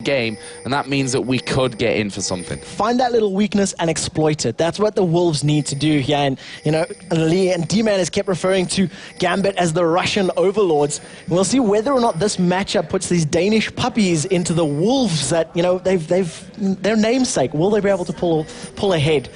game, and that means that we could get in for something. Find that little weakness and exploit it. That's what the Wolves need to do here. And, you know, Lee and D-Man has kept referring to Gambit as the Russian overlords. And we'll see whether or not this matchup puts these Danish puppies into the Wolves that, you know, they've their namesake. Will they be able to pull ahead?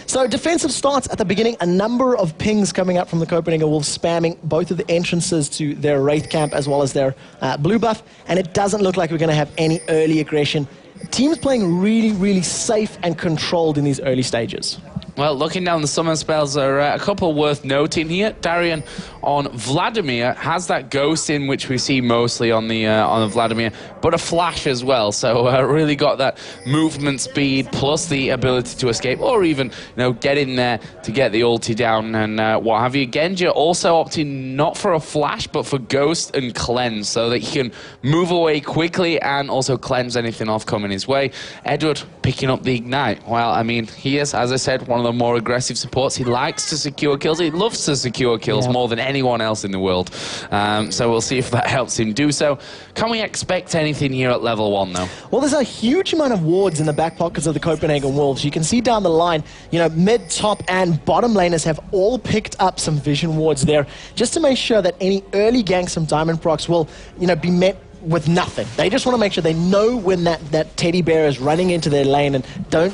So defensive starts at the beginning, a number of pings coming up from the Copenhagen Wolves, spamming both of the entrances to their Wraith camp as well as their blue buff, and it doesn't look like we're going to have any early aggression. Teams playing really, really safe and controlled in these early stages. Well, looking down the summon spells, there are a couple worth noting here. Darian on Vladimir has that ghost in, which we see mostly on the Vladimir, but a flash as well. So really got that movement speed plus the ability to escape, or even get in there to get the ulti down and what have you. Genji also opting not for a flash, but for ghost and cleanse, so that he can move away quickly and also cleanse anything off coming his way. Edward picking up the ignite. Well, I mean, he is, as I said, one of the more aggressive supports. He likes to secure kills. He loves to secure kills more than anyone else in the world. So we'll see if that helps him do so. Can we expect anything here at level 1, though? Well, there's a huge amount of wards in the back pockets of the Copenhagen Wolves. You can see down the line, mid, top, and bottom laners have all picked up some vision wards there, just to make sure that any early ganks from Diamond Procs will, be met with nothing. They just want to make sure they know when that teddy bear is running into their lane and don't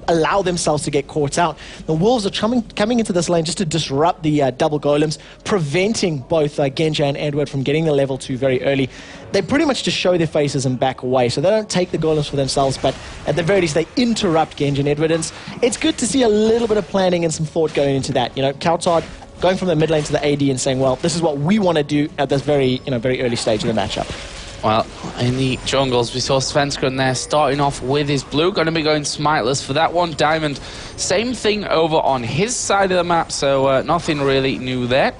allow themselves to get caught out. The Wolves are coming into this lane just to disrupt the double golems, preventing both Genji and Edward from getting the level 2 very early. They pretty much just show their faces and back away, so they don't take the golems for themselves, but at the very least they interrupt Genji and Edward. And it's good to see a little bit of planning and some thought going into that. Kautard going from the mid lane to the AD and saying, well, this is what we want to do at this very early stage of the matchup. Well, in the jungles, we saw Svenskeren there starting off with his blue. Going to be going smiteless for that one. Diamond, same thing over on his side of the map, so nothing really new there.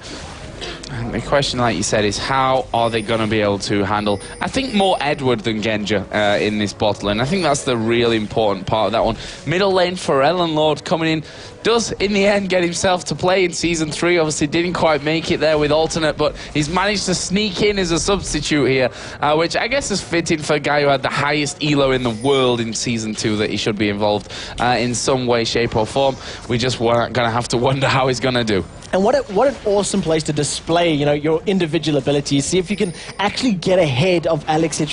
And the question, like you said, is how are they going to be able to handle, I think, more Edward than Genji in this bot lane. I think that's the really important part of that one. Middle lane for Ellenlord coming in. Does, in the end, get himself to play in Season 3. Obviously, didn't quite make it there with alternate, but he's managed to sneak in as a substitute here, which I guess is fitting for a guy who had the highest elo in the world in Season 2, that he should be involved in some way, shape, or form. We just weren't going to have to wonder how he's going to do. And what an awesome place to display, your individual abilities. See if you can actually get ahead of Alexic,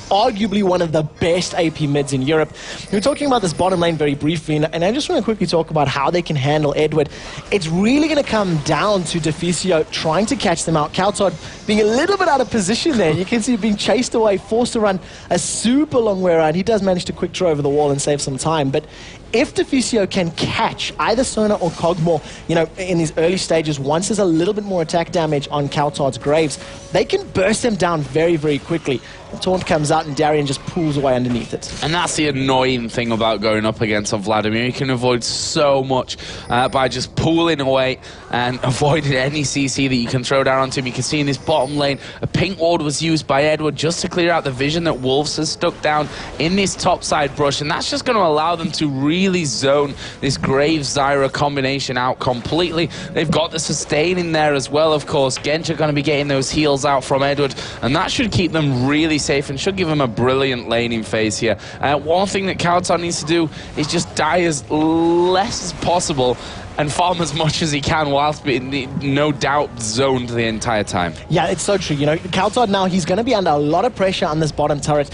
arguably one of the best AP mids in Europe. We were talking about this bottom lane very briefly, and I just want to quickly talk about how they can handle Edward. It's really going to come down to Deficio trying to catch them out. Kautard being a little bit out of position there. You can see him being chased away, forced to run a super long way around. He does manage to quick draw over the wall and save some time, but if Deficio can catch either Sona or Cogmore, in these early stages, once there's a little bit more attack damage on Kautard's Graves, they can burst them down very, very quickly. The taunt comes out and Darian just pulls away underneath it. And that's the annoying thing about going up against Vladimir. You can avoid so much by just pulling away and avoiding any CC that you can throw down onto him. You can see in this bottom lane, a pink ward was used by Edward just to clear out the vision that Wolves has stuck down in this top side brush, and that's just going to allow them to really zone this Graves-Zyra combination out completely. They've got the sustain in there as well, of course. Genji are going to be getting those heals out from Edward, and that should keep them really safe and should give him a brilliant laning phase here. One thing that Kautard needs to do is just die as less as possible and farm as much as he can whilst being, no doubt, zoned the entire time. Yeah, it's so true. Kautard now, he's going to be under a lot of pressure on this bottom turret.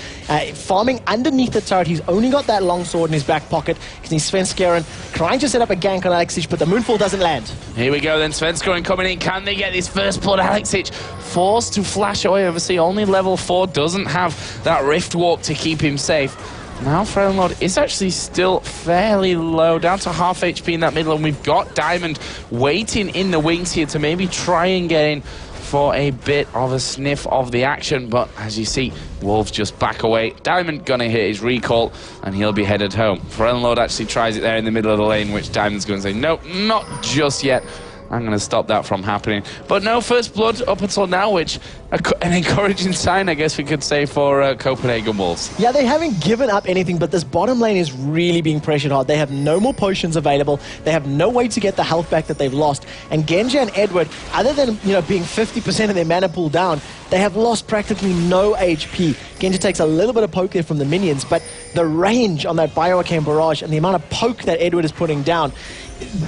Farming underneath the turret, he's only got that long sword in his back pocket. He's Svenskeren trying to set up a gank on Alexic, but the Moonfall doesn't land. Here we go then, Svenskeren coming in. Can they get this first blood? Alexic forced to flash away. Obviously, only level 4, doesn't have that Rift Warp to keep him safe. Now Frelnlord is actually still fairly low, down to half HP in that middle, and we've got Diamond waiting in the wings here to maybe try and get in for a bit of a sniff of the action, but as you see, Wolves just back away. Diamond gonna hit his recall, and he'll be headed home. Frelnlord actually tries it there in the middle of the lane, which Diamond's gonna say, no, not just yet. I'm going to stop that from happening. But no first blood up until now, which an encouraging sign, I guess we could say, for Copenhagen Wolves. Yeah, they haven't given up anything, but this bottom lane is really being pressured hard. They have no more potions available. They have no way to get the health back that they've lost. And Genja and Edward, other than being 50% of their mana pool down, they have lost practically no HP. Genja takes a little bit of poke there from the minions, but the range on that Bioarcane Barrage and the amount of poke that Edward is putting down,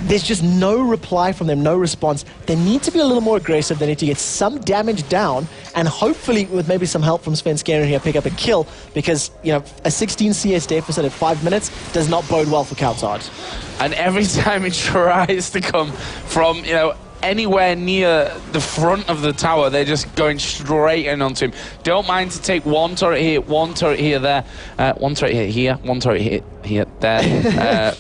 there's just no reply from them, no response. They need to be a little more aggressive. They need to get some damage down, and hopefully, with maybe some help from Svenskeren here, pick up a kill, because, a 16 CS deficit at 5 minutes does not bode well for Kautards. And every time he tries to come from, anywhere near the front of the tower, they're just going straight in onto him. Don't mind to take one turret here, there, one turret here, one turret here, there.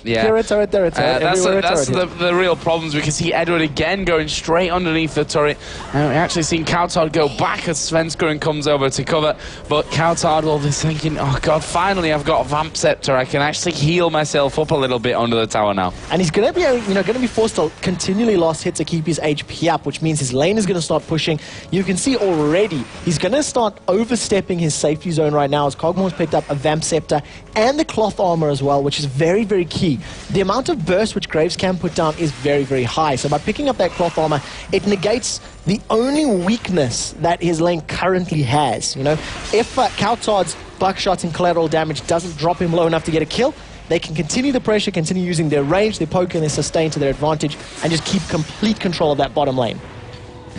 Yeah. Turret. That's the real problems. We can see Edward again going straight underneath the turret. And we're actually seeing Kautard go back as Svenskeren comes over to cover. But Kautard will be thinking, oh god, finally I've got a Vamp Scepter. I can actually heal myself up a little bit under the tower now. And he's going to be, going to be forced to continually last hit to keep his HP up, which means his lane is going to start pushing. You can see already he's going to start overstepping his safety zone right now, as Kog'Maw's picked up a Vamp Scepter and the cloth armor as well, which is very, very key. The amount of burst which Graves can put down is very, very high. So by picking up that cloth armor, it negates the only weakness that his lane currently has. If Kautard's buckshots and collateral damage doesn't drop him low enough to get a kill, they can continue the pressure, continue using their range, their poke, and their sustain to their advantage, and just keep complete control of that bottom lane.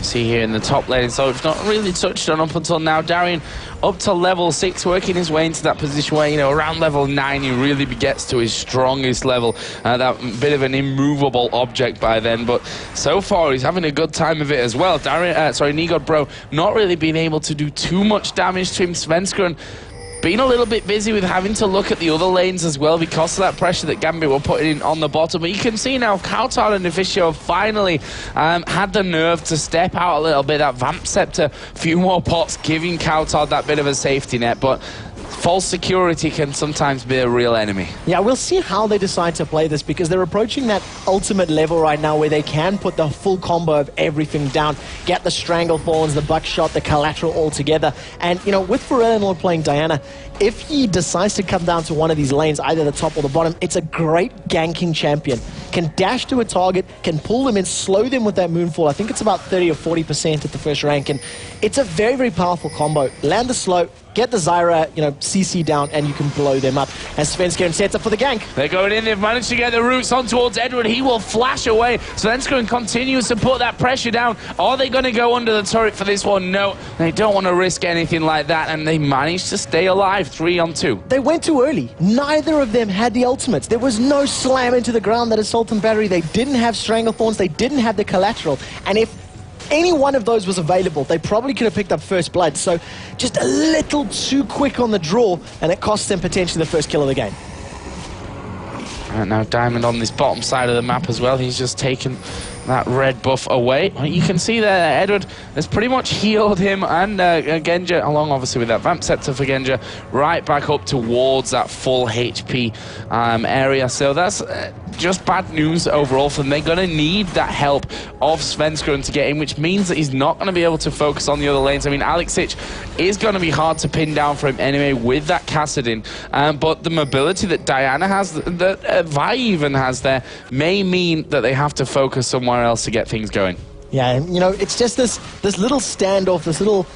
See here in the top lane, so it's not really touched on up until now. Darian up to level 6, working his way into that position where, around level 9 he really gets to his strongest level. That bit of an immovable object by then, but so far he's having a good time of it as well. Nigod Bro not really being able to do too much damage to him. Svenskeren being a little bit busy with having to look at the other lanes as well because of that pressure that GMB were putting in on the bottom. But you can see now Kautard and Officio have finally had the nerve to step out a little bit. That Vamp Scepter, a few more pots, giving Kautard that bit of a safety net. But false security can sometimes be a real enemy. Yeah, we'll see how they decide to play this, because they're approaching that ultimate level right now where they can put the full combo of everything down, get the Stranglethorns, the Buckshot, the Collateral all together. And, with Pharrell playing Diana, if he decides to come down to one of these lanes, either the top or the bottom, it's a great ganking champion. Can dash to a target, can pull them in, slow them with that Moonfall. I think it's about 30 or 40% at the first rank, and it's a very, very powerful combo. Land the slow, get the Zyra, CC down, and you can blow them up. And Svenskeren sets up for the gank. They're going in, they've managed to get the roots on towards Edward. He will flash away. Svenskeren continues to put that pressure down. Are they going to go under the turret for this one? No, they don't want to risk anything like that, and they managed to stay alive 3-on-2. They went too early. Neither of them had the ultimates. There was no slam into the ground that Assault and Battery. They didn't have Stranglethorns. They didn't have the Collateral. And if any one of those was available, they probably could have picked up first blood. So just a little too quick on the draw, and it cost them potentially the first kill of the game. And now Diamond on this bottom side of the map as well. He's just taken that red buff away. You can see there Edward has pretty much healed him, and Genja, along obviously with that Vamp Scepter for Genja, right back up towards that full HP area. So that's just bad news overall for them. They're going to need that help of Svenskeren to get in, which means that he's not going to be able to focus on the other lanes. I mean, Alexic is going to be hard to pin down for him anyway with that Kassadin, but the mobility that Diana has, that Vi even has there, may mean that they have to focus somewhere else to get things going. Yeah, and it's just this little standoff, this little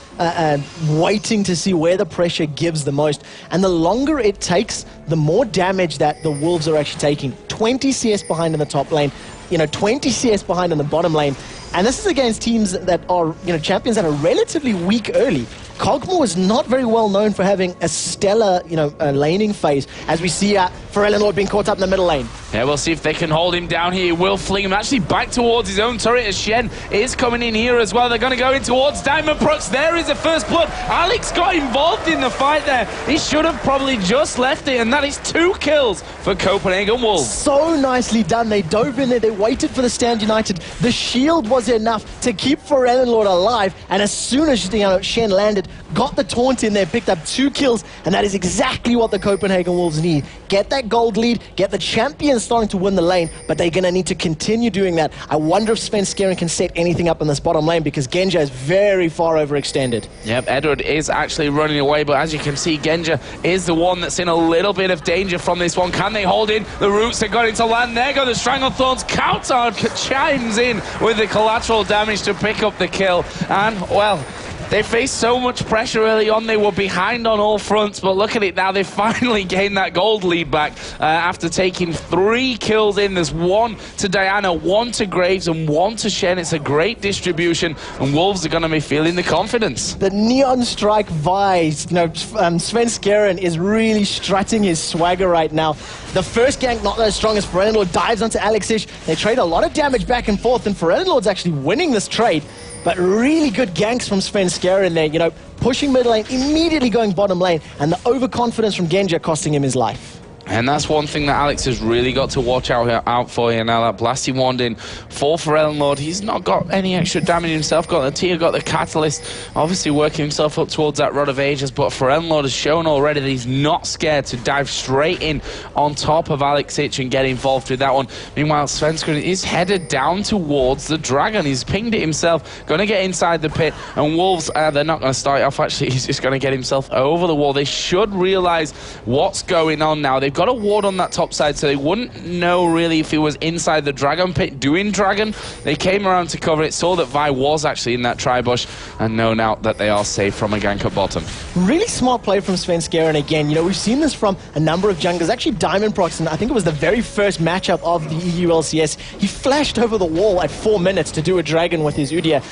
waiting to see where the pressure gives the most. And the longer it takes, the more damage that the Wolves are actually taking. 20 CS behind in the top lane, 20 CS behind in the bottom lane. And this is against teams that are, champions that are relatively weak early. Kog'Maw is not very well known for having a stellar, laning phase, as we see Pharrell being caught up in the middle lane. Yeah, we'll see if they can hold him down here. Will fling him actually back towards his own turret, as Shen is coming in here as well. They're going to go in towards Diamond Prox. There is a first blood. Alex got involved in the fight there. He should have probably just left it, and that is 2 kills for Copenhagen Wolves. So nicely done. They dove in there. They waited for the Stand United. The shield was enough to keep Pharrell alive, and as soon as Shen landed, got the taunt in there, picked up 2 kills, and that is exactly what the Copenhagen Wolves need. Get that gold lead, get the champions starting to win the lane, but they're going to need to continue doing that. I wonder if Svenskeren can set anything up in this bottom lane, because Genja is very far overextended. Yep, Edward is actually running away, but as you can see, Genja is the one that's in a little bit of danger from this one. Can they hold in? The roots are going to land. There go the Stranglethorns. Kautar chimes in with the collateral damage to pick up the kill. And, well, they faced so much pressure early on. They were behind on all fronts, but look at it now. They finally gained that gold lead back after taking 3 kills in. There's 1 to Diana, 1 to Graves, and 1 to Shen. It's a great distribution, and Wolves are going to be feeling the confidence. The Neon Strike Vise, Svenskeren is really strutting his swagger right now. The first gank, not as strong as Ferenlord, dives onto Alexish. They trade a lot of damage back and forth, and Ferenlord's actually winning this trade. But really good ganks from Svenskeren there, pushing mid lane, immediately going bottom lane, and the overconfidence from Genja costing him his life. And that's one thing that Alex has really got to watch out for here now. That blasting wand in for Ferenlord. He's not got any extra damage himself. Got the Tear, got the Catalyst. Obviously working himself up towards that Rod of Ages. But Ferenlord has shown already that he's not scared to dive straight in on top of Alex Ich and get involved with that one. Meanwhile, Svenskeren is headed down towards the Dragon. He's pinged it himself. Going to get inside the pit. And Wolves, they're not going to start it off. Actually, he's just going to get himself over the wall. They should realize what's going on now. They've got a ward on that top side, so they wouldn't know really if he was inside the Dragon pit doing Dragon. They came around to cover it, saw that Vi was actually in that tri-bush, and know now that they are safe from a gank at bottom. Really smart play from Svenskeren again. We've seen this from a number of junglers. Actually, Diamond Proxen, I think it was the very first matchup of the EU LCS. He flashed over the wall at 4 minutes to do a Dragon with his Udyr.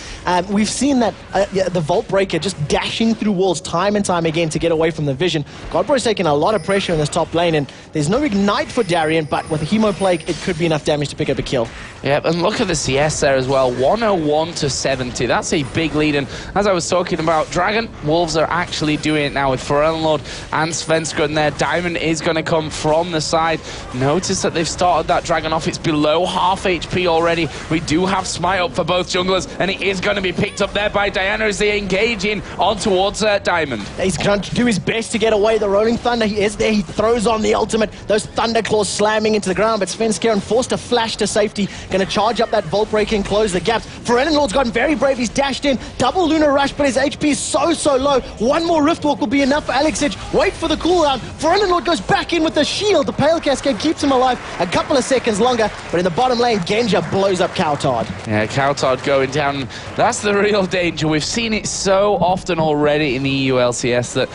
We've seen that the Vault Breaker just dashing through walls time and time again to get away from the vision. Godbro's taking a lot of pressure in this top lane, and there's no ignite for Darien, but with a Hemo Plague, it could be enough damage to pick up a kill. Yep, and look at the CS there as well, 101 to 70. That's a big lead, and as I was talking about Dragon, Wolves are actually doing it now with Ferenlord and Svenskeren there. Diamond is going to come from the side. Notice that they've started that Dragon off. It's below half HP already. We do have Smite up for both junglers, and it is going to be picked up there by Diana as they engage in on towards Diamond. He's going to do his best to get away. The Rolling Thunder, he is there. He throws on the ultimate. Those Thunder Claws slamming into the ground, but Svenskeren forced to flash to safety. Going to charge up that Vault Breaker and close the gaps. Ferenlord's gotten very brave. He's dashed in. Double Lunar Rush, but his HP is so low. One more Rift Walk will be enough for Alex Ich. Wait for the cooldown. Ferenlord goes back in with the shield. The Pale Cascade keeps him alive a couple of seconds longer, but in the bottom lane, Genja blows up Kautar. Yeah, Kautar going down. That's the real danger. We've seen it so often already in the EU LCS that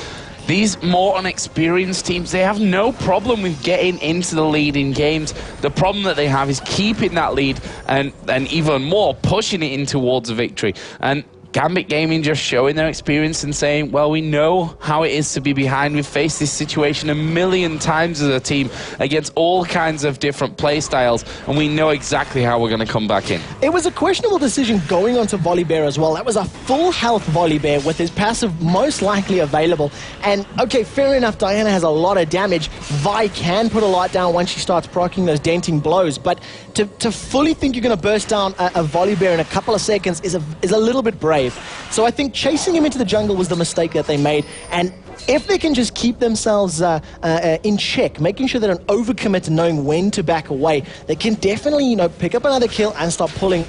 these more unexperienced teams, they have no problem with getting into the lead in games. The problem that they have is keeping that lead and even more, pushing it in towards a victory. And Gambit Gaming just showing their experience and saying, well, we know how it is to be behind. We've faced this situation a million times as a team against all kinds of different play styles, and we know exactly how we're going to come back in. It was a questionable decision going on to Volibear as well. That was a full health Volibear with his passive most likely available. And, okay, fair enough, Diana has a lot of damage. Vi can put a lot down once she starts proccing those denting blows, but to fully think you're going to burst down a Volibear in a couple of seconds is a little bit brave. So I think chasing him into the jungle was the mistake that they made, and if they can just keep themselves in check, making sure they don't overcommit and knowing when to back away, they can definitely, pick up another kill and start pulling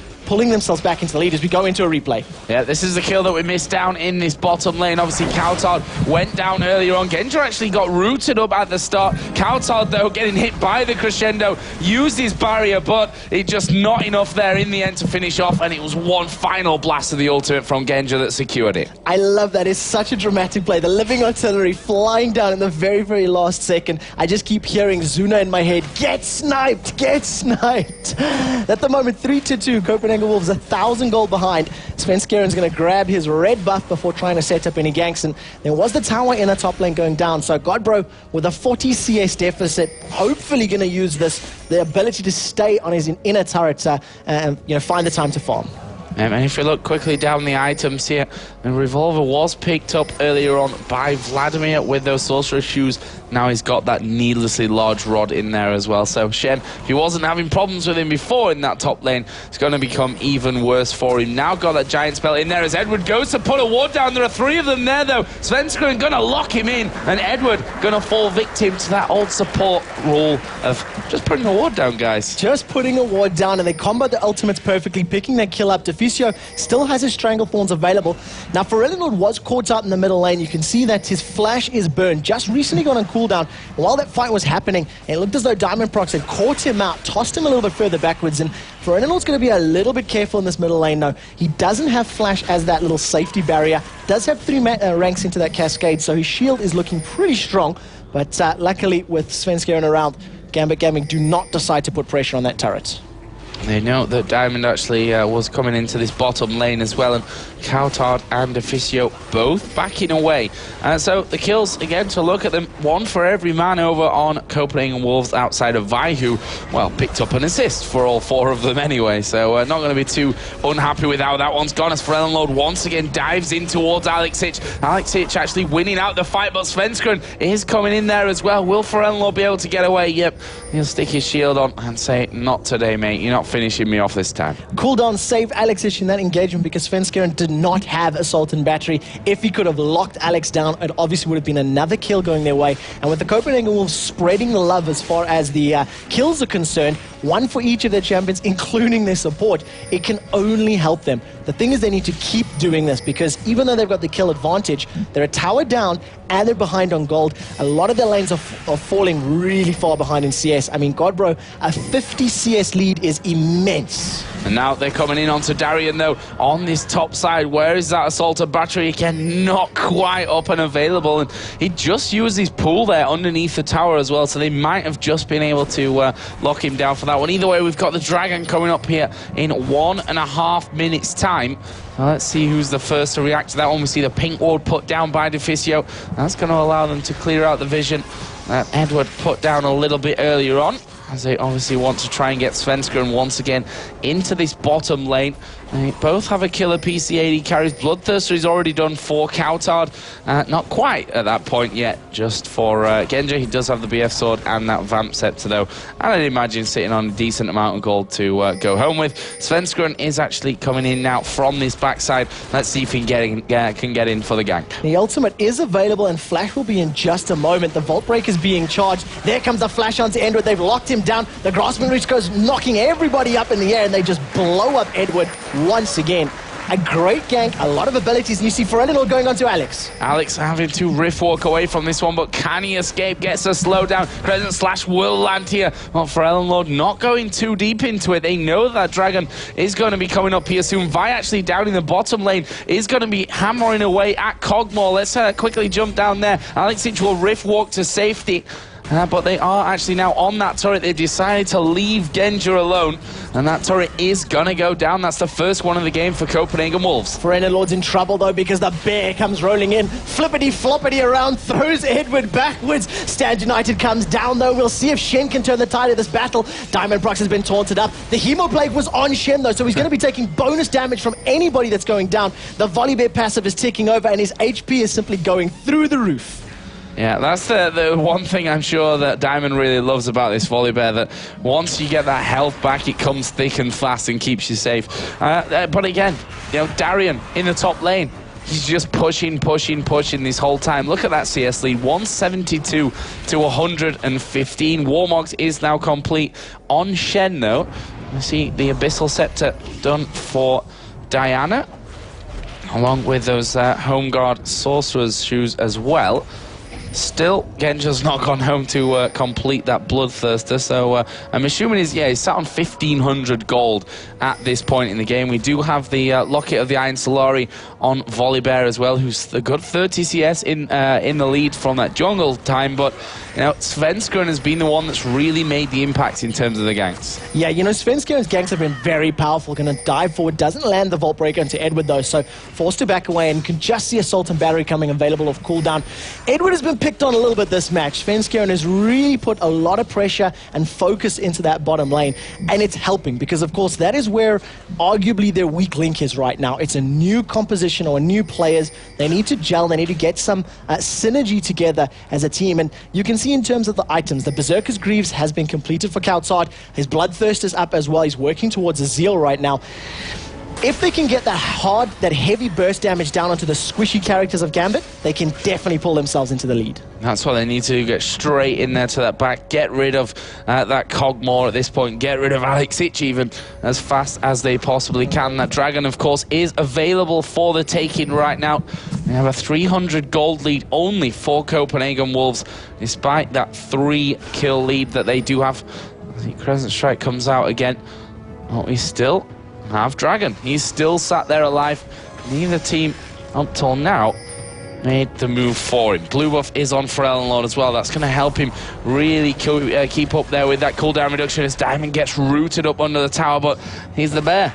themselves back into the lead as we go into a replay. Yeah, this is the kill that we missed down in this bottom lane. Obviously, Kautar went down earlier on. Genja actually got rooted up at the start. Kautar, though, getting hit by the crescendo, used his barrier, but it just not enough there in the end to finish off, and it was one final blast of the ultimate from Genja that secured it. I love that. It's such a dramatic play. The living artillery flying down in the very last second. I just keep hearing Zuna in my head, get sniped, get sniped. At the moment, 3-2, Copenhagen Wolves 1,000 gold behind. Svenskeren's going to grab his red buff before trying to set up any ganks, and there was the tower in the top lane going down, so Godbro with a 40 CS deficit, hopefully going to use the ability to stay on his inner turret and find the time to farm. And if you look quickly down the items here, the revolver was picked up earlier on by Vladimir with those sorcerer shoes. Now he's got that needlessly large rod in there as well. So Shen, if he wasn't having problems with him before in that top lane, it's going to become even worse for him. Now got that giant spell in there as Edward goes to put a ward down. There are 3 of them there though. Svenskeren going to lock him in, and Edward going to fall victim to that old support rule of just putting a ward down, guys. Just putting a ward down, and they combo the ultimates perfectly, picking their kill up. Deficio still has his Stranglethorns available. Now, Forellinord was caught out in the middle lane. You can see that his flash is burned. Just recently got on cooldown. And while that fight was happening, it looked as though Diamond Prox had caught him out, tossed him a little bit further backwards, and Forellinord's going to be a little bit careful in this middle lane now. He doesn't have flash as that little safety barrier. Does have 3 ranks into that cascade, so his shield is looking pretty strong. But luckily, with Svenskeren around, Gambit Gaming do not decide to put pressure on that turret. They know that Diamond actually was coming into this bottom lane as well, and Coutard and Deficio both backing away. So the kills, again, to look at them, 1 for every man over on Copenhagen Wolves outside of Vi, who, well, picked up an assist for all 4 of them anyway. So not going to be too unhappy with how that one's gone, as Forellinord once again dives in towards Alexic. Alexic actually winning out the fight, but Svenskeren is coming in there as well. Will Forellinord be able to get away? Yep, he'll stick his shield on and say, not today, mate. You're not finishing me off this time. Cooldown saved Alexic in that engagement because Svenskeren did not have Assault and Battery. If he could have locked Alex down, it obviously would have been another kill going their way. And with the Copenhagen Wolves spreading the love as far as the kills are concerned, 1 for each of their champions, including their support, it can only help them. The thing is, they need to keep doing this, because even though they've got the kill advantage, they're a tower down and they're behind on gold. A lot of their lanes are falling really far behind in CS. I mean, God, bro, a 50 CS lead is immense. And now they're coming in onto Darien, though, on this top side. Where is that Assault and Battery? Again, not quite up and available. And he just used his pool there underneath the tower as well, so they might have just been able to lock him down for that one. Either way, we've got the Dragon coming up here in 1.5 minutes' time. Now, let's see who's the first to react to that one. We see the pink ward put down by Deficio. That's going to allow them to clear out the vision that Edward put down a little bit earlier on, as they obviously want to try and get Svenskeren once again into this bottom lane. They both have a killer PC-AD. He carries Bloodthirster. He's already done for Coutard. Not quite at that point yet, just for Genja. He does have the BF Sword and that Vamp Scepter, though. And I'd imagine sitting on a decent amount of gold to go home with. Svenskeren is actually coming in now from this backside. Let's see if he can get in for the gank. The ultimate is available, and Flash will be in just a moment. The Vault Break is being charged. There comes the Flash onto Edward. They've locked him down. The Grasping Reach goes knocking everybody up in the air, and they just blow up Edward once again. A great gank, a lot of abilities, and you see Forellinord going on to Alex. Alex having to riff walk away from this one, but can he escape? Gets a slowdown. Crescent Slash will land here. Well, Forellinord not going too deep into it. They know that Dragon is going to be coming up here soon. Vi actually down in the bottom lane is going to be hammering away at Cogmore. Let's quickly jump down there. Alexic will riff walk to safety. But they are actually now on that turret. They've decided to leave Genja alone, and that turret is gonna go down. That's the first one of the game for Copenhagen Wolves. Forellinord's in trouble though, because the bear comes rolling in, flippity floppity around, throws Edward backwards. Stand United comes down though. We'll see if Shen can turn the tide of this battle. Diamond Prox has been taunted up. The Hemoplague was on Shen though, so he's going to be taking bonus damage from anybody that's going down. The Volibear passive is ticking over, and his HP is simply going through the roof. Yeah, that's the one thing I'm sure that Diamond really loves about this Volibear, that once you get that health back, it comes thick and fast and keeps you safe. But again, you know, Darien in the top lane, he's just pushing this whole time. Look at that CS lead, 172 to 115. Warmogs is now complete on Shen, though. You see the Abyssal Scepter done for Diana, along with those Home Guard Sorcerer's shoes as well. Still, Genja's not gone home to complete that Bloodthirster, so I'm assuming he's sat on 1,500 gold at this point in the game. We do have the Locket of the Iron Solari on Volibear as well, who's a good 30 CS in the lead from that jungle time, but you know, Svenskeren has been the one that's really made the impact in terms of the ganks. Yeah, you know, Svenskeren's ganks have been very powerful. Going to dive forward, doesn't land the Vault Breaker into Edward though, so forced to back away, and can just see Assault and Battery coming available off cooldown. Edward has been picked on a little bit this match. Svenskeren has really put a lot of pressure and focus into that bottom lane, and it's helping because, of course, that is where arguably their weak link is right now. It's a new composition or new players. They need to gel. They need to get some synergy together as a team, and you can see in terms of the items, the Berserker's Greaves has been completed for Kautsard. His Bloodthirst is up as well. He's working towards a Zeal right now. If they can get that heavy burst damage down onto the squishy characters of Gambit, they can definitely pull themselves into the lead. That's what they need to do, get straight in there to that back, get rid of that Cogmore at this point, get rid of Alex Ich even as fast as they possibly can. That Dragon, of course, is available for the taking right now. They have a 300 gold lead only for Copenhagen Wolves, despite that 3-kill lead that they do have. The Crescent Strike comes out again. Oh, he's still have Dragon. He's still sat there alive. Neither team, up till now, made the move for him. Blue buff is on for Ellenlord as well. That's going to help him really keep up there with that cooldown reduction as Diamond gets rooted up under the tower, but he's the bear.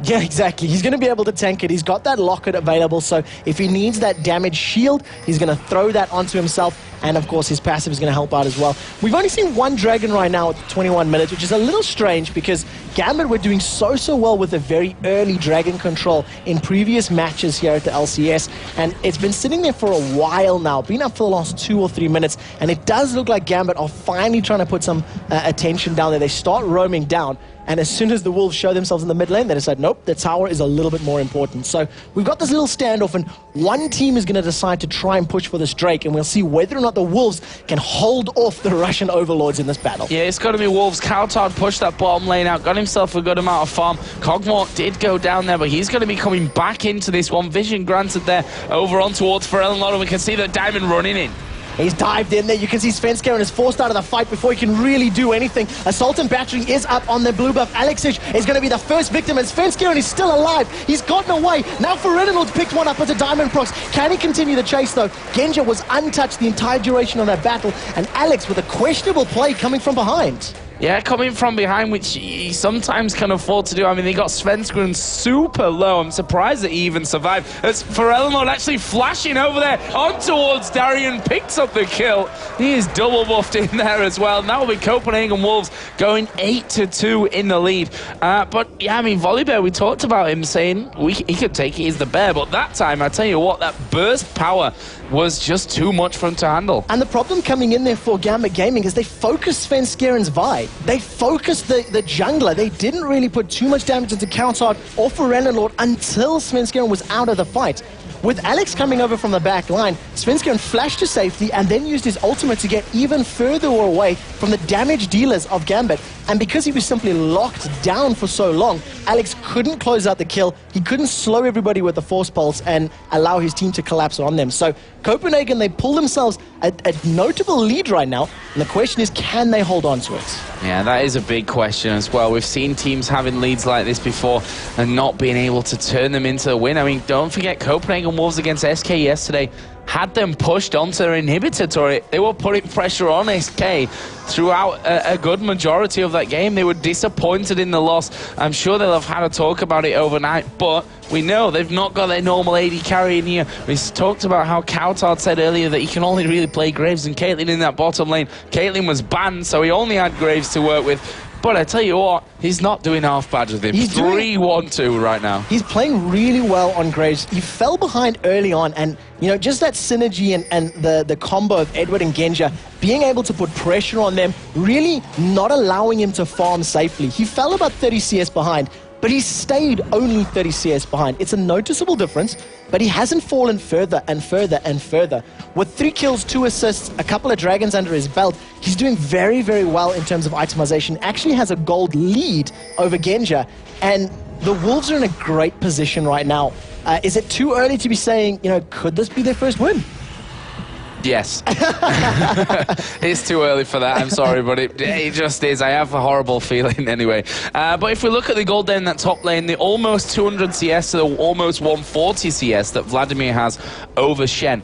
Yeah, exactly. He's going to be able to tank it. He's got that locket available, so if he needs that damage shield, he's going to throw that onto himself, and of course his passive is going to help out as well. We've only seen one Dragon right now at 21 minutes, which is a little strange because Gambit were doing so well with a very early Dragon control in previous matches here at the LCS, and it's been sitting there for a while now, been up for the last 2 or 3 minutes, and it does look like Gambit are finally trying to put some attention down there. They start roaming down, and as soon as the Wolves show themselves in the mid lane, they decide, nope, the tower is a little bit more important. So we've got this little standoff, and one team is going to decide to try and push for this Drake, and we'll see whether or not the Wolves can hold off the Russian overlords in this battle. Yeah, it's got to be Wolves. Kautsard pushed that bottom lane out, got himself a good amount of farm. Cogmore did go down there, but he's going to be coming back into this one. Vision granted there over on towards Forellenlord, and we can see that Diamond running in. He's dived in there. You can see Svenskeren is forced out of the fight before he can really do anything. Assault and Battery is up on the blue buff. Alex Ich is going to be the first victim, and Svenskeren is still alive. He's gotten away. Now Forellenlord's picked one up as a Diamond procs. Can he continue the chase, though? Genja was untouched the entire duration of that battle, and Alex with a questionable play coming from behind. Yeah, coming from behind, which he sometimes can afford to do. I mean, they got Svenskeren super low. I'm surprised that he even survived. As Forellenlord actually flashing over there on towards Darian, picks up the kill. He is double buffed in there as well. And that will be Copenhagen Wolves going 8-2 in the lead. But yeah, I mean, Volibear, we talked about him saying he could take it, he's the bear. But that time, I tell you what, that burst power was just too much for him to handle. And the problem coming in there for Gambit Gaming is they focused Svenskeren's Vi. They focused the jungler. They didn't really put too much damage into Kautsard or Forellenlord until Svenskeren was out of the fight. With Alex coming over from the back line, Svenskeren flashed to safety and then used his ultimate to get even further away from the damage dealers of Gambit. And because he was simply locked down for so long, Alex couldn't close out the kill. He couldn't slow everybody with the Force Pulse and allow his team to collapse on them. So Copenhagen, they pull themselves a notable lead right now. And the question is, can they hold on to it? Yeah, that is a big question as well. We've seen teams having leads like this before and not being able to turn them into a win. I mean, don't forget Copenhagen Wolves against SK yesterday had them pushed onto their inhibitor turret. They were putting pressure on SK throughout a good majority of that game. They were disappointed in the loss. I'm sure they'll have had a talk about it overnight, but we know they've not got their normal AD carry in here. We talked about how Kautsard said earlier that he can only really play Graves and Caitlyn in that bottom lane. Caitlyn was banned, so he only had Graves to work with. But I tell you what, he's not doing half bad with him. He's 3-1-2 right now. He's playing really well on Graves. He fell behind early on, and you know, just that synergy and the combo of Edward and Genja, being able to put pressure on them, really not allowing him to farm safely. He fell about 30 CS behind, but he stayed only 30 CS behind. It's a noticeable difference, but he hasn't fallen further and further and further. With 3 kills, 2 assists, a couple of dragons under his belt, he's doing very, very well in terms of itemization. Actually has a gold lead over Genja, and the Wolves are in a great position right now. Is it too early to be saying, you know, could this be their first win? Yes. It's too early for that, I'm sorry, but it just is. I have a horrible feeling anyway. But if we look at the gold down that top lane, the almost 200 CS to the almost 140 CS that Vladimir has over Shen,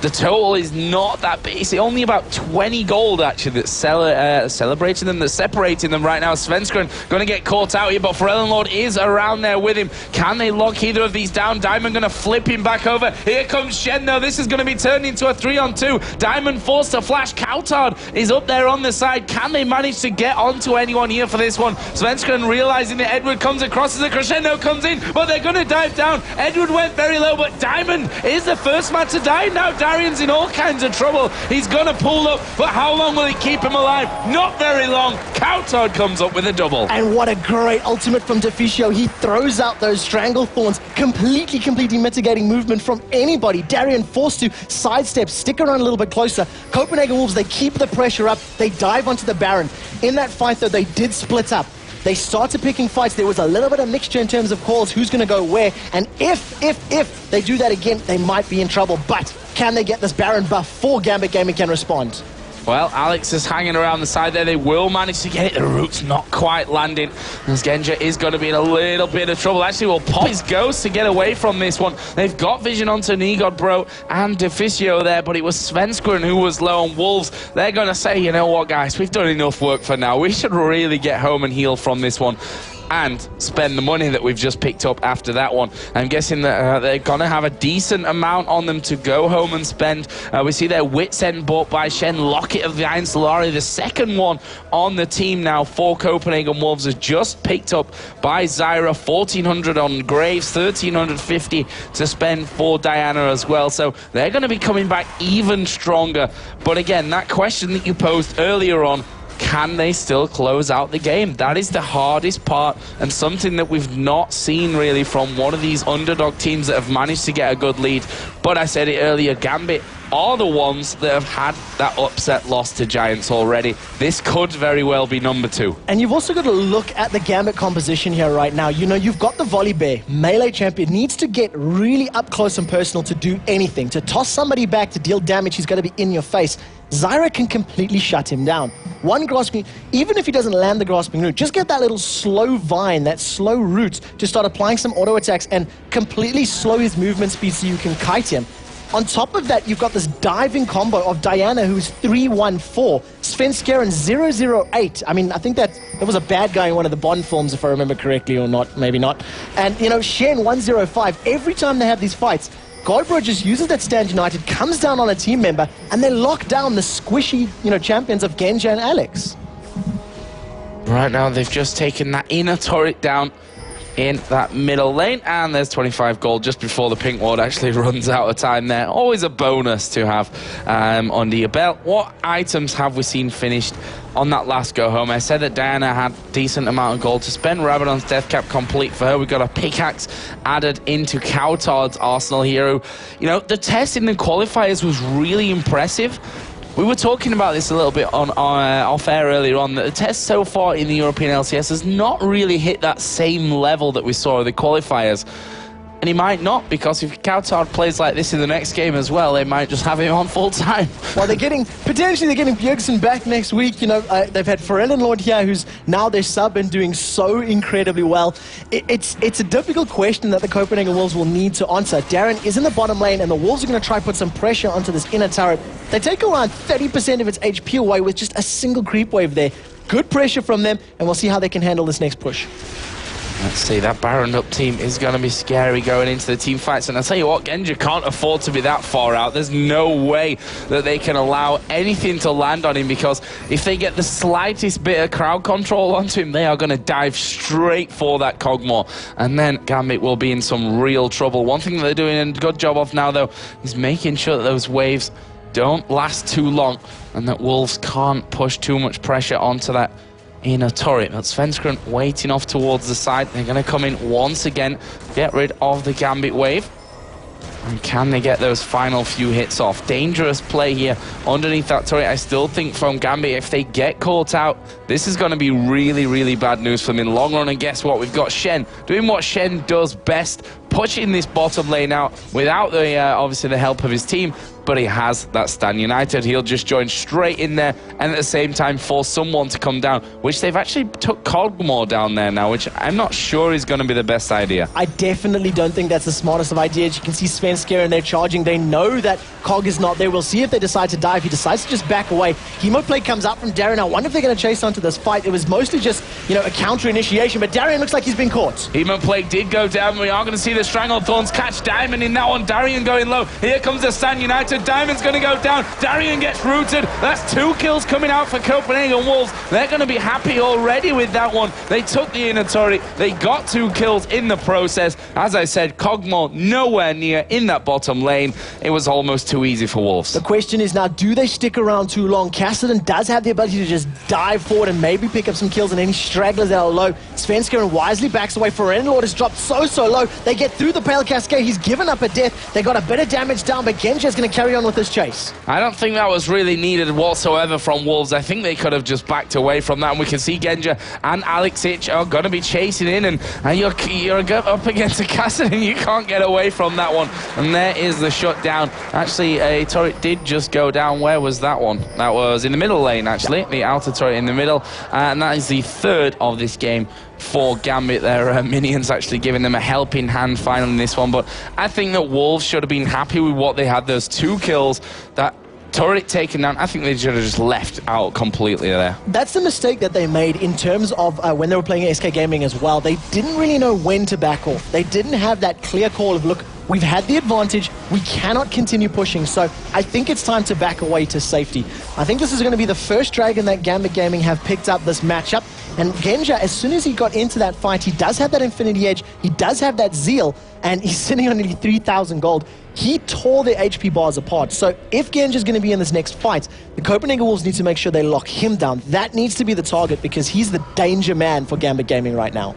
The total is not that big. It's only about 20 gold, actually, that's celebrating them, that's separating them right now. Svenskeren going to get caught out here, but Forellenlord is around there with him. Can they lock either of these down? Diamond going to flip him back over. Here comes Shen, though. This is going to be turned into a 3-on-2. Diamond forced to flash. Kautard is up there on the side. Can they manage to get onto anyone here for this one? Svenskeren realizing that Edward comes across as a crescendo comes in, but they're going to dive down. Edward went very low, but Diamond is the first man to die. Now Darian's in all kinds of trouble. He's going to pull up, but how long will he keep him alive? Not very long. Kautard comes up with a double. And what a great ultimate from Deficio. He throws out those strangle thorns, completely mitigating movement from anybody. Darian forced to sidestep, stick around a little bit closer. Copenhagen Wolves, they keep the pressure up. They dive onto the Baron. In that fight, though, they did split up. They started picking fights. There was a little bit of mixture in terms of calls, who's going to go where. And if they do that again, they might be in trouble. But can they get this Baron buff before Gambit Gaming can respond? Well, Alex is hanging around the side there. They will manage to get it. The root's not quite landing. As Genja is going to be in a little bit of trouble. Actually, will pop his ghost to get away from this one. They've got vision onto Nigod Bro and Deficio there, but it was Svenskeren who was low on Wolves. They're going to say, you know what, guys, we've done enough work for now. We should really get home and heal from this one and spend the money that we've just picked up after that one. I'm guessing that they're going to have a decent amount on them to go home and spend. We see their Wits End bought by Shen, Locket of the Iron Solari, the second one on the team now for Copenhagen Wolves, is just picked up by Zyra. 1,400 on Graves, 1,350 to spend for Diana as well. So they're going to be coming back even stronger. But again, that question that you posed earlier on, can they still close out the game? That is the hardest part, and something that we've not seen really from one of these underdog teams that have managed to get a good lead. But I said it earlier, Gambit are the ones that have had that upset loss to Giants already. This could very well be number 2. And you've also got to look at the Gambit composition here right now. You know, you've got the Volley Bear, melee champion, needs to get really up close and personal to do anything. To toss somebody back, to deal damage, he's got to be in your face. Zyra can completely shut him down. One grasping, even if he doesn't land the grasping root, just get that little slow vine, that slow root, to start applying some auto attacks and completely slow his movement speed so you can kite him. On top of that, you've got this diving combo of Diana, who's 314, Svenskeren 008. I mean, I think that was a bad guy in one of the Bond films, if I remember correctly, or not, maybe not. And, you know, Shen 105. Every time they have these fights, Goldbro just uses that Stand United, comes down on a team member, and they lock down the squishy, you know, champions of Genja and Alex. Right now, they've just taken that inner turret down in that middle lane, and there's 25 gold just before the pink ward actually runs out of time there. Always a bonus to have under your belt. What items have we seen finished on that last go home? I said that Diana had a decent amount of gold to spend. Rabadon's death cap complete for her. We got a pickaxe added into Kautard's arsenal here. You know, the test in the qualifiers was really impressive. We were talking about this a little bit on off air earlier on, that the test so far in the European LCS has not really hit that same level that we saw in the qualifiers. And he might not, because if Kautard plays like this in the next game as well, they might just have him on full time. Well, potentially they're getting Bjergsen back next week. You know, they've had Forellenlord here, who's now their sub and doing so incredibly well. It's a difficult question that the Copenhagen Wolves will need to answer. Darren is in the bottom lane, and the Wolves are going to try to put some pressure onto this inner turret. They take around 30% of its HP away with just a single creep wave there. Good pressure from them, and we'll see how they can handle this next push. Let's see, that Baron up team is going to be scary going into the team fights. And I'll tell you what, Genja can't afford to be that far out. There's no way that they can allow anything to land on him, because if they get the slightest bit of crowd control onto him, they are going to dive straight for that Kog'Maw. And then Gambit will be in some real trouble. One thing that they're doing a good job of now, though, is making sure that those waves don't last too long and that Wolves can't push too much pressure onto that inner turret. But Svenskeren waiting off towards the side. They're going to come in once again, get rid of the Gambit wave. And can they get those final few hits off? Dangerous play here underneath that turret. I still think from Gambit, if they get caught out, this is going to be really, really bad news for them in the long run. And guess what? We've got Shen doing what Shen does best, pushing this bottom lane out without the obviously the help of his team. but he has that Stan United. He'll just join straight in there and at the same time force someone to come down, which they've actually took Cogmore down there now, which I'm not sure is going to be the best idea. I definitely don't think that's the smartest of ideas. You can see Svensker and they're charging. They know that Cog is not there. We'll see if they decide to dive. He decides to just back away. Hemo play comes out from Darren. I wonder if they're going to chase onto this fight. It was mostly just, a counter initiation, but Darren looks like he's been caught. Hemo play did go down. We are going to see the Stranglethorns catch Diamond in that one. Darian going low. Here comes the Stan United. Diamond's going to go down. Darian gets rooted. That's 2 kills coming out for Copenhagen Wolves. They're going to be happy already with that one. They took the inner turret. They got 2 kills in the process. As I said, Cogmore nowhere near in that bottom lane. It was almost too easy for Wolves. The question is now, do they stick around too long? Cassidy does have the ability to just dive forward and maybe pick up some kills and any stragglers that are low. Svensker and wisely backs away. Lord has dropped so low. They get through the Pale Cascade. He's given up a death. They got a bit of damage down, but Genja is going to carry on with his chase. I don't think that was really needed whatsoever from Wolves. I think they could have just backed away from that, and we can see Genja and Alexic are going to be chasing in, and you're up against a Cassidy and you can't get away from that one. And there is the shutdown. Actually, a turret did just go down. Where was that one? That was in the middle lane, actually. The outer turret in the middle, and that is the 3rd of this game for Gambit. Their minions actually giving them a helping hand finally in this one, but I think that Wolves should have been happy with what they had. Those 2 kills, that turret taken down, I think they should have just left out completely there. That's the mistake that they made in terms of when they were playing SK Gaming as well. They didn't really know when to back off. They didn't have that clear call of, look, we've had the advantage, we cannot continue pushing, so I think it's time to back away to safety. I think this is going to be the first Dragon that Gambit Gaming have picked up this matchup, and Genja, as soon as he got into that fight, he does have that Infinity Edge, he does have that Zeal, and he's sitting on nearly 3,000 gold. He tore the HP bars apart, so if Genja is going to be in this next fight, the Copenhagen Wolves need to make sure they lock him down. That needs to be the target, because he's the danger man for Gambit Gaming right now.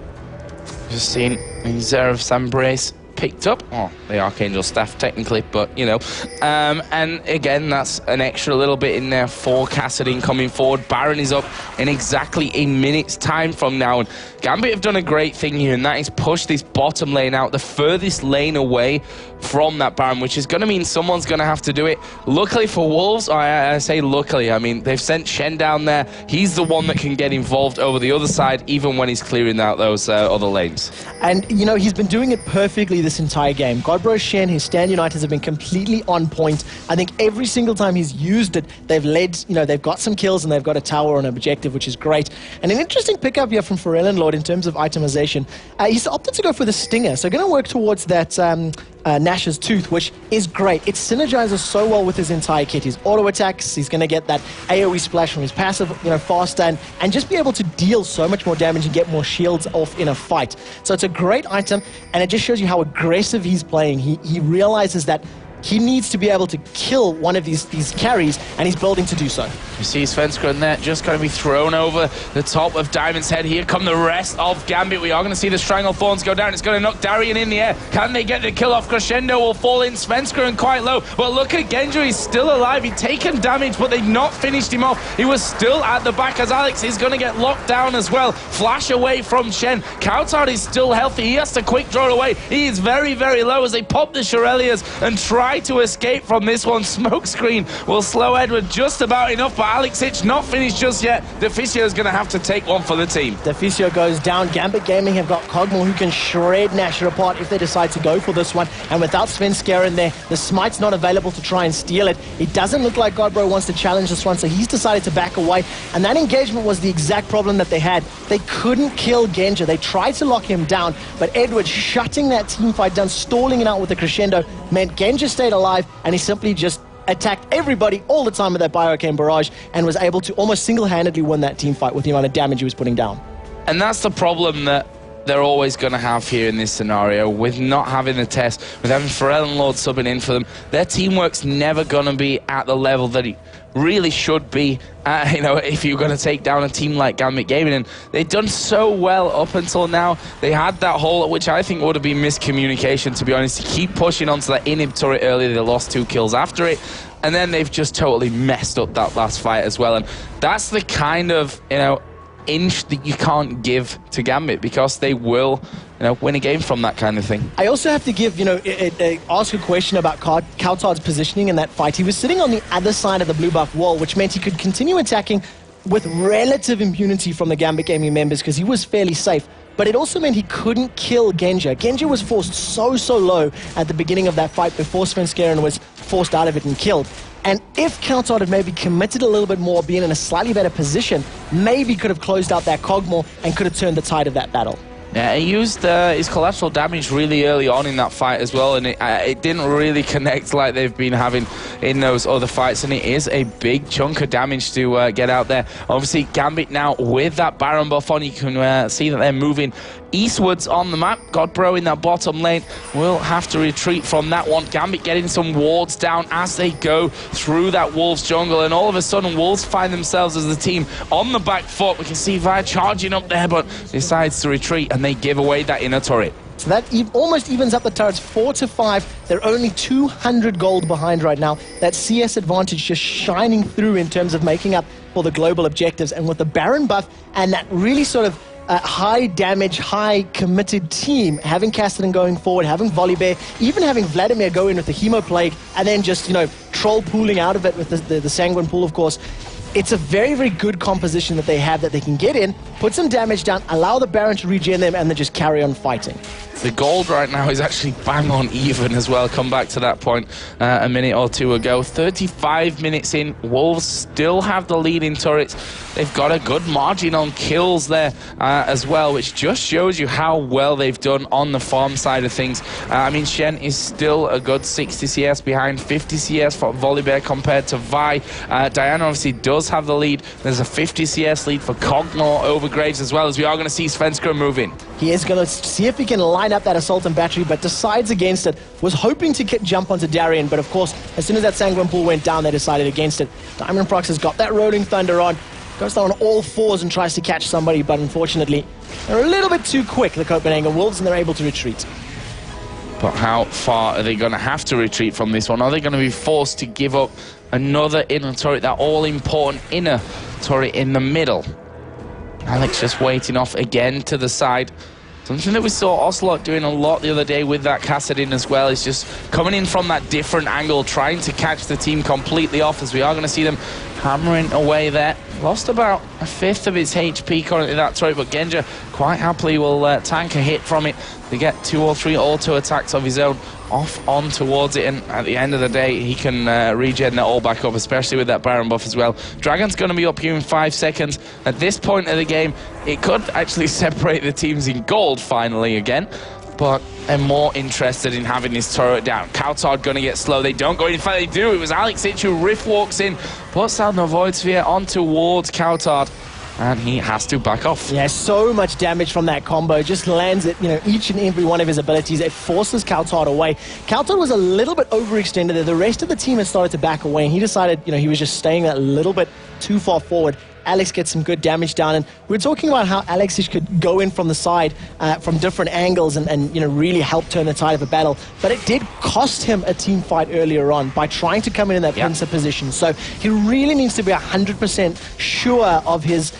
Just seen Zeref's Embrace picked up. Oh, the Archangel staff technically, but and again, that's an extra little bit in there for Cassidy coming forward. Baron is up in exactly a minute's time from now, and Gambit have done a great thing here, and that is push this bottom lane out, the furthest lane away from that Baron, which is going to mean someone's going to have to do it. Luckily for Wolves, I say luckily, I mean, they've sent Shen down there. He's the one that can get involved over the other side, even when he's clearing out those other lanes. And, he's been doing it perfectly this entire game. Godbro, Shen, his Stan United have been completely on point. I think every single time he's used it, they've led, they've got some kills and they've got a tower on an objective, which is great. And an interesting pickup here from Pharrell Lord in terms of itemization. He's opted to go for the Stinger, so going to work towards that Nash's Tooth, which is great. It synergizes so well with his entire kit. His auto attacks, he's going to get that AoE splash from his passive, faster, and just be able to deal so much more damage and get more shields off in a fight. So it's a great item, and it just shows you how aggressive he's playing. He realizes that he needs to be able to kill one of these carries, and he's building to do so. You see Svensker in there, just going to be thrown over the top of Diamond's head. Here come the rest of Gambit. We are going to see the Stranglethorns go down. It's going to knock Darian in the air. Can they get the kill off? Crescendo will fall in. Svensker and quite low. But look at Genja, he's still alive. He'd taken damage, but they've not finished him off. He was still at the back as Alex is going to get locked down as well. Flash away from Shen. Coutard is still healthy. He has to quick draw away. He is very, very low as they pop the Shurelias and try to escape from this one. Smokescreen will slow Edward just about enough, but Alexic not finished just yet. Deficio is going to have to take one for the team. Deficio goes down. Gambit Gaming have got Cogmore who can shred Nasher apart if they decide to go for this one. And without Svensker in there, the smite's not available to try and steal it. It doesn't look like Godbro wants to challenge this one, so he's decided to back away. And that engagement was the exact problem that they had. They couldn't kill Genja. They tried to lock him down, but Edward shutting that team fight down, stalling it out with the Crescendo, meant Genja stayed alive, and he simply just attacked everybody all the time with that Bioarcane Barrage and was able to almost single-handedly win that team fight with the amount of damage he was putting down. And that's the problem that they're always going to have here in this scenario, with not having the test, with having Pharrell and Lord subbing in for them. Their teamwork's never going to be at the level that it really should be, if you're going to take down a team like Gambit Gaming. And they've done so well up until now. They had that hole, which I think would have been miscommunication, to be honest, to keep pushing onto that inhib turret earlier. They lost 2 kills after it, and then they've just totally messed up that last fight as well. And that's the kind of, inch that you can't give to Gambit, because they will, win a game from that kind of thing. I also have to give, ask a question about Kautar's positioning in that fight. He was sitting on the other side of the blue buff wall, which meant he could continue attacking with relative impunity from the Gambit Gaming members because he was fairly safe. But it also meant he couldn't kill Genja. Genja was forced so low at the beginning of that fight before Svenskeren was forced out of it and killed. And if Kautar had maybe committed a little bit more, being in a slightly better position, maybe could have closed out that cog more and could have turned the tide of that battle. Yeah, he used his collateral damage really early on in that fight as well, and it didn't really connect like they've been having in those other fights, and it is a big chunk of damage to get out there. Obviously, Gambit now with that Baron buff on, you can see that they're moving eastwards on the map. Godbro in that bottom lane will have to retreat from that one. Gambit getting some wards down as they go through that Wolves jungle, and all of a sudden Wolves find themselves as the team on the back foot. We can see Vi charging up there, but decides to retreat, and they give away that inner turret. So that almost evens up the turrets 4-5. They're only 200 gold behind right now. That CS advantage just shining through in terms of making up for the global objectives. And with the Baron buff and that really sort of high damage, high committed team, having Cassidy going forward, having Volibear, even having Vladimir go in with the Hemo Plague, and then just, troll pooling out of it with the Sanguine Pool, of course. It's a very, very good composition that they have, that they can get in, put some damage down, allow the Baron to regen them, and then just carry on fighting. The gold right now is actually bang on even as well. Come back to that point a minute or two ago. 35 minutes in, Wolves still have the lead in turrets. They've got a good margin on kills there as well, which just shows you how well they've done on the farm side of things. I mean, Shen is still a good 60 CS behind, 50 CS for Volibear compared to Vi. Diana obviously does have the lead. There's a 50 CS lead for Cognaw over Graves as well, as we are going to see Svenskeren move in. He is going to see if he can line up that Assault and Battery, but decides against it. Was hoping to jump onto Darien, but of course, as soon as that Sanguine Pool went down, they decided against it. Diamond Prox has got that Rolling Thunder on, goes down on all fours and tries to catch somebody, but unfortunately, they're a little bit too quick, the Copenhagen Wolves, and they're able to retreat. But how far are they going to have to retreat from this one? Are they going to be forced to give up another inner turret, that all-important inner turret in the middle? Alex just waiting off again to the side. Something that we saw Ocelot doing a lot the other day with that Kassadin as well, is just coming in from that different angle, trying to catch the team completely off, as we are going to see them hammering away there. Lost about a fifth of his HP currently, that turret, but Genja quite happily will tank a hit from it to get 2 or 3 auto attacks of his own off on towards it, and at the end of the day he can regen that all back up, especially with that Baron buff as well. Dragon's going to be up here in 5 seconds. At this point of the game, it could actually separate the teams in gold finally again, but they're more interested in having this turret down. Kautar going to get slow. They don't go in. In fact, they do. It was Alex who Rift walks in, puts out the Void Sphere on towards Kautar, and he has to back off. Yeah, so much damage from that combo. Just lands it, each and every one of his abilities. It forces Kautar away. Kautar was a little bit overextended there. The rest of the team had started to back away, and he decided, he was just staying that little bit too far forward. Alex gets some good damage down, and we're talking about how Alex could go in from the side from different angles and really help turn the tide of a battle. But it did cost him a team fight earlier on by trying to come in that pincer position. So he really needs to be 100% sure of his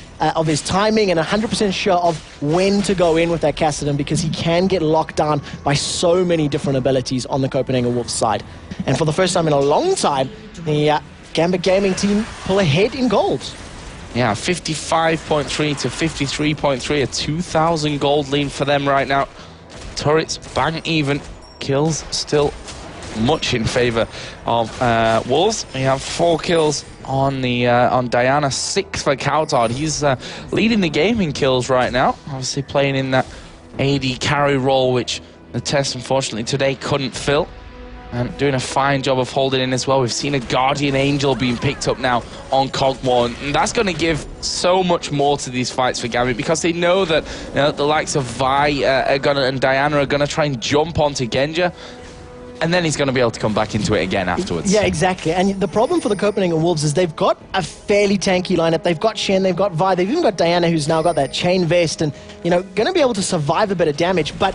timing and 100% sure of when to go in with that Kassadin, because he can get locked down by so many different abilities on the Copenhagen Wolves side. And for the first time in a long time, the Gambit Gaming team pull ahead in gold. Yeah, 55.3 to 53.3, a 2,000 gold lead for them right now. Turrets bang even, kills still much in favor of Wolves. We have 4 kills on Diana, 6 for Kautar. He's leading the game in kills right now, obviously playing in that AD carry role, which the test unfortunately today couldn't fill. And doing a fine job of holding in as well. We've seen a Guardian Angel being picked up now on Cogmore, and that's going to give so much more to these fights for Gambit, because they know that the likes of Vi and Diana are going to try and jump onto Genja, and then he's going to be able to come back into it again afterwards. Yeah, exactly. And the problem for the Copenhagen Wolves is they've got a fairly tanky lineup. They've got Shen, they've got Vi, they've even got Diana, who's now got that chain vest and, going to be able to survive a bit of damage. But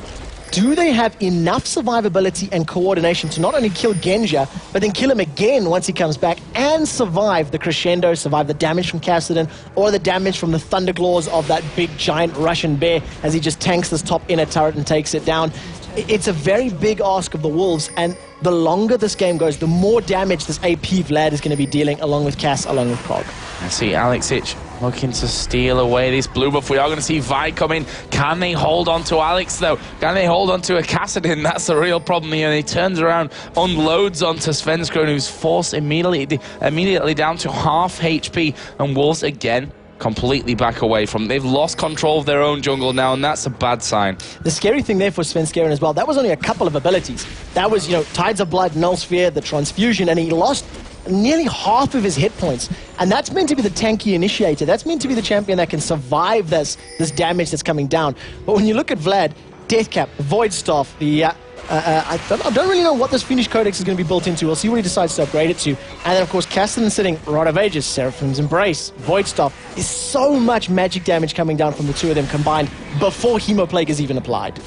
do they have enough survivability and coordination to not only kill Genja, but then kill him again once he comes back and survive the crescendo, survive the damage from Kassadin, or the damage from the thunderclaws of that big giant Russian bear as he just tanks this top inner turret and takes it down. It's a very big ask of the Wolves, and the longer this game goes, the more damage this AP Vlad is going to be dealing, along with Cass, along with Cog. I see Alexic looking to steal away this blue buff. We are going to see Vi come in. Can they hold on to Alex, though? Can they hold on to a Kassadin? That's the real problem here. And he turns around, unloads onto Svenskron, who's forced immediately down to half HP, and Wolves again completely back away from. They've lost control of their own jungle now, and that's a bad sign. The scary thing there for Svenskeren as well, that was only a couple of abilities. That was, Tides of Blood, Null Sphere, the Transfusion, and he lost nearly half of his hit points. And that's meant to be the tanky initiator. That's meant to be the champion that can survive this damage that's coming down. But when you look at Vlad, Deathcap, Void Staff, the I don't really know what this Phoenix Codex is going to be built into. We'll see what he decides to upgrade it to. And then, of course, Kassadin sitting, Rod of Ages, Seraphim's Embrace, Void Staff. There's so much magic damage coming down from the two of them combined before Hemoplague is even applied.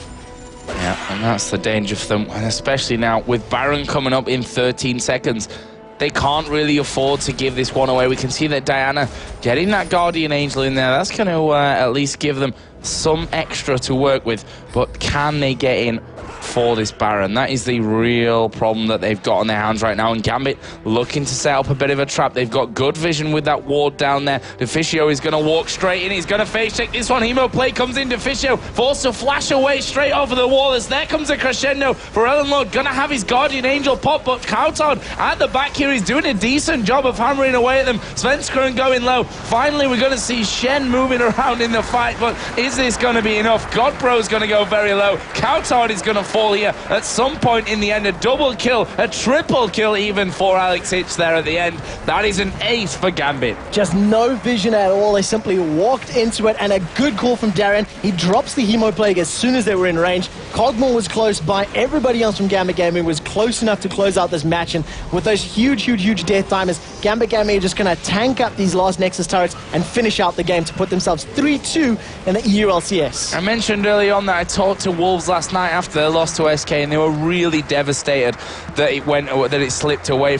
Yeah, and that's the danger for them, and especially now with Baron coming up in 13 seconds. They can't really afford to give this one away. We can see that Diana getting that Guardian Angel in there. That's going to at least give them some extra to work with. But can they get in for this Baron? That is the real problem that they've got on their hands right now. And Gambit looking to set up a bit of a trap. They've got good vision with that ward down there. Deficio is going to walk straight in. He's going to face check this one. Hemoplay comes in. Deficio forced to flash away straight over the wall as there comes a crescendo for Ellenlord. Going to have his Guardian Angel pop, but Kauton at the back here is doing a decent job of hammering away at them. Svenskron going low. Finally, we're going to see Shen moving around in the fight, but is this going to be enough? Godbro's going to go very low. Kauton is going to fall here at some point in the end. A double kill, a triple kill even for Alex Hitch there at the end. That is an ace for Gambit. Just no vision at all. They simply walked into it, and a good call from Darren. He drops the Hemoplague as soon as they were in range. Cogmore was close by. Everybody else from Gambit Gaming was close enough to close out this match, and with those huge death timers, Gambit Gaming are just going to tank up these last Nexus turrets and finish out the game to put themselves 3-2 in the EU LCS. I mentioned early on that I talked to Wolves last night after their loss to SK, and they were really devastated that it slipped away